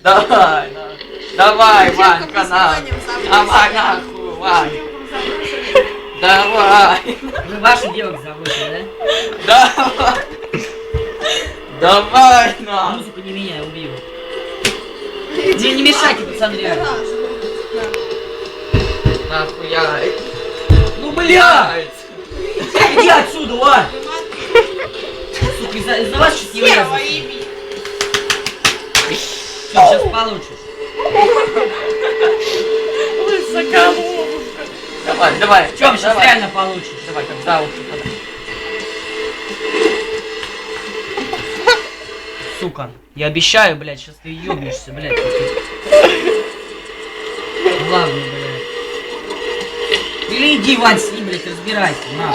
Давай, давай, Ванька, на. Посыланием сам Давай, нахуй, Вань. Давай. Вы ваших девок заводите, да? Давай. Давай, на. Музыку не меняй, убью. Не мешайте, пацаны, реально. Нахуя. Ну, бля! Иди отсюда, а! Сука, из-за вас сейчас его Стерва, я... иди. Сейчас получишь. Давай, давай. Чем сейчас давай. реально получишь? Давай, как за уши подай. Сука, я обещаю, блядь, сейчас ты ёбнешься, блядь. Ладно, блядь. Или иди, Вань, с ним, блядь, разбирайся, на.